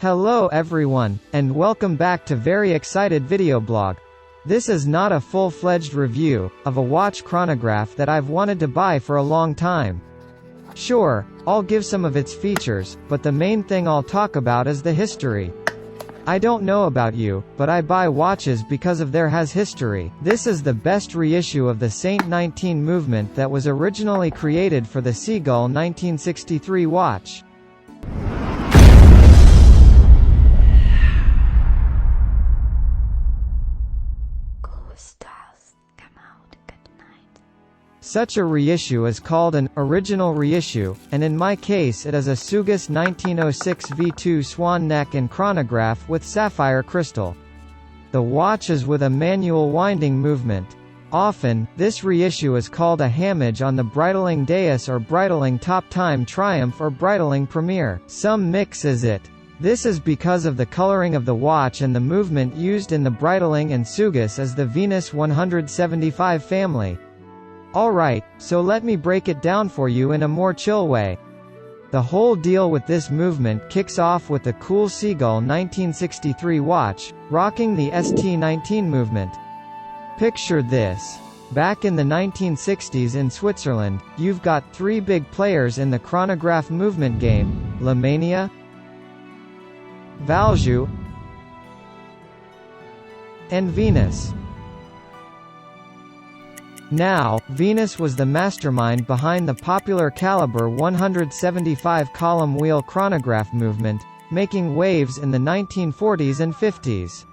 Hello everyone, and welcome back to Very Excited Video Blog. This is not a full-fledged review of a watch chronograph that I've wanted to buy for a long time. Sure, I'll give some of its features, but the main thing I'll talk about is the history. I don't know about you, but I buy watches because of their history. This is the best reissue of the Saint 19 movement that was originally created for the Seagull 1963 watch. Such a reissue is called an original reissue, and in my case it is a Sugess 1906 V2 Swanneck and chronograph with sapphire crystal. The watch is with a manual winding movement. Often, this reissue is called a homage on the Breitling Deus or Breitling Top Time Triumph or Breitling Premier. Some mixes it. This is because of the coloring of the watch and the movement used in the Breitling and Sugess as the Venus 175 family. Alright, so let me break it down for you in a more chill way. The whole deal with this movement kicks off with the cool Seagull 1963 watch, rocking the ST19 movement. Picture this. Back in the 1960s in Switzerland, you've got three big players in the chronograph movement game: Luminous, Valjoux, and Venus. Now, Venus was the mastermind behind the popular caliber 175 column wheel chronograph movement, making waves in the 1940s and 50s.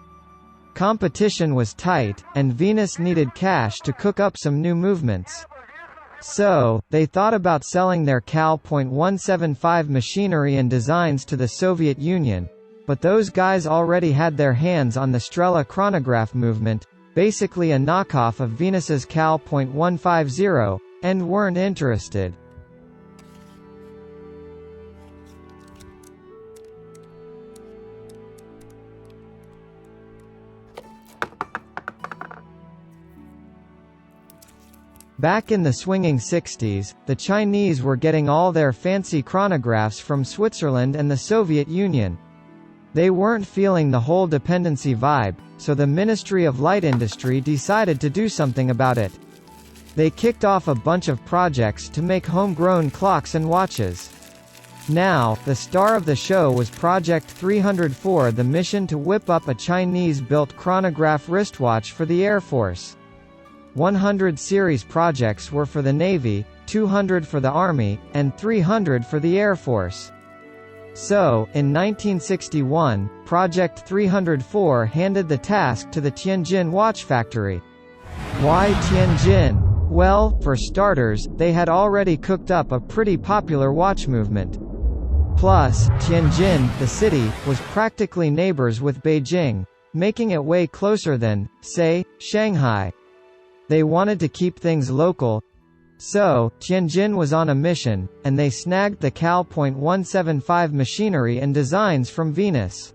Competition was tight, and Venus needed cash to cook up some new movements. So, they thought about selling their Cal .175 machinery and designs to the Soviet Union, but those guys already had their hands on the Strela chronograph movement, basically a knockoff of Venus's Cal .150, and weren't interested. Back in the swinging 60s, the Chinese were getting all their fancy chronographs from Switzerland and the Soviet Union. They weren't feeling the whole dependency vibe, so the Ministry of Light Industry decided to do something about it. They kicked off a bunch of projects to make homegrown clocks and watches. Now, the star of the show was Project 304, the mission to whip up a Chinese-built chronograph wristwatch for the Air Force. 100 series projects were for the Navy, 200 for the Army, and 300 for the Air Force. So, in 1961, Project 304 handed the task to the Tianjin watch factory. Why Tianjin? Well, for starters, they had already cooked up a pretty popular watch movement. Plus, Tianjin, the city, was practically neighbors with Beijing, making it way closer than, say, Shanghai. They wanted to keep things local. So, Tianjin was on a mission, and they snagged the Cal .175 machinery and designs from Venus.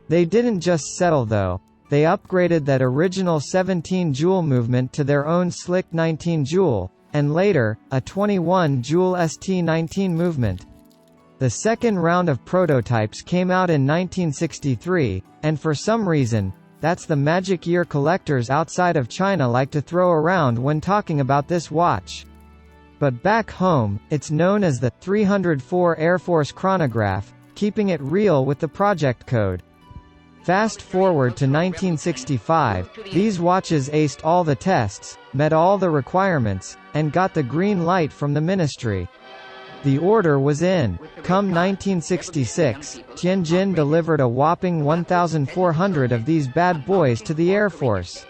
They didn't just settle though. They upgraded that original 17-jewel movement to their own slick 19-jewel, and later, a 21-jewel ST19 movement. The second round of prototypes came out in 1963, and for some reason, that's the magic year collectors outside of China like to throw around when talking about this watch. But back home, it's known as the 304 Air Force chronograph, keeping it real with the project code. Fast forward to 1965, these watches aced all the tests, met all the requirements, and got the green light from the ministry. The order was in. Come 1966, Tianjin delivered a whopping 1,400 of these bad boys to the Air Force.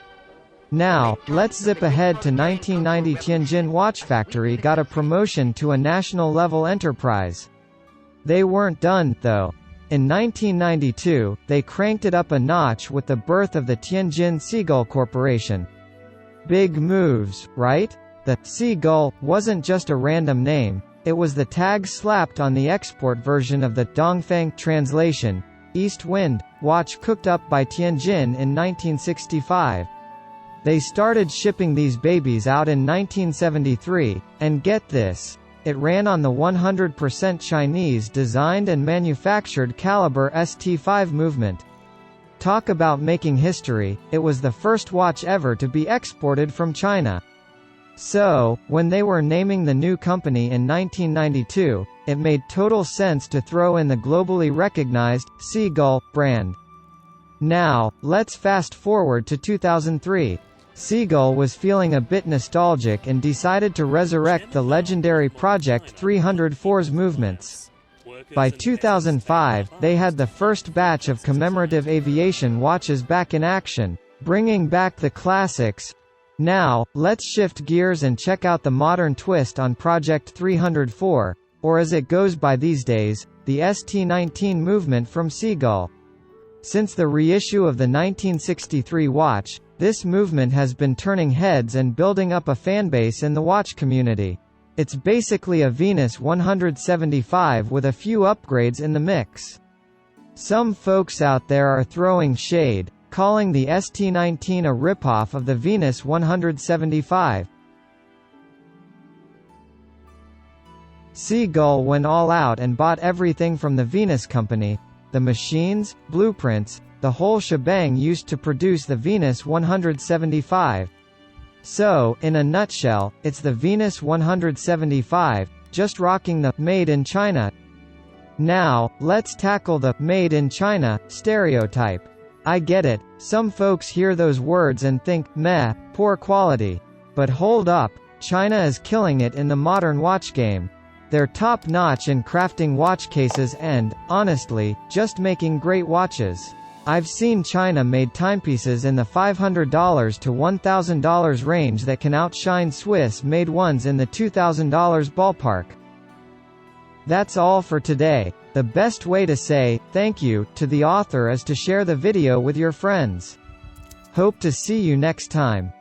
Now, let's zip ahead to 1990. Tianjin Watch Factory got a promotion to a national-level enterprise. They weren't done, though. In 1992, they cranked it up a notch with the birth of the Tianjin Seagull Corporation. Big moves, right? The Seagull wasn't just a random name, it was the tag slapped on the export version of the Dongfeng translation, East Wind, watch cooked up by Tianjin in 1965. They started shipping these babies out in 1973, and get this, It ran on the 100% Chinese designed and manufactured caliber ST5 movement. Talk about making history, it was the first watch ever to be exported from China. So, when they were naming the new company in 1992, it made total sense to throw in the globally recognized Seagull brand. Now, let's fast forward to 2003. Seagull was feeling a bit nostalgic and decided to resurrect the legendary Project 304's movements. By 2005, they had the first batch of commemorative aviation watches back in action, bringing back the classics. Now, let's shift gears and check out the modern twist on Project 304, or as it goes by these days, the ST19 movement from Seagull. Since the reissue of the 1963 watch, this movement has been turning heads and building up a fanbase in the watch community. It's basically a Venus 175 with a few upgrades in the mix. Some folks out there are throwing shade, calling the ST19 a ripoff of the Venus 175. Seagull went all out and bought everything from the Venus company, the machines, blueprints, the whole shebang used to produce the Venus 175. So, in a nutshell, it's the Venus 175, just rocking the "made in China." Now, let's tackle the "made in China" stereotype. I get it, some folks hear those words and think, meh, poor quality. But hold up, China is killing it in the modern watch game. They're top-notch in crafting watch cases and, honestly, just making great watches. I've seen China-made timepieces in the $500 to $1,000 range that can outshine Swiss-made ones in the $2,000 ballpark. That's all for today. The best way to say thank you to the author is to share the video with your friends. Hope to see you next time.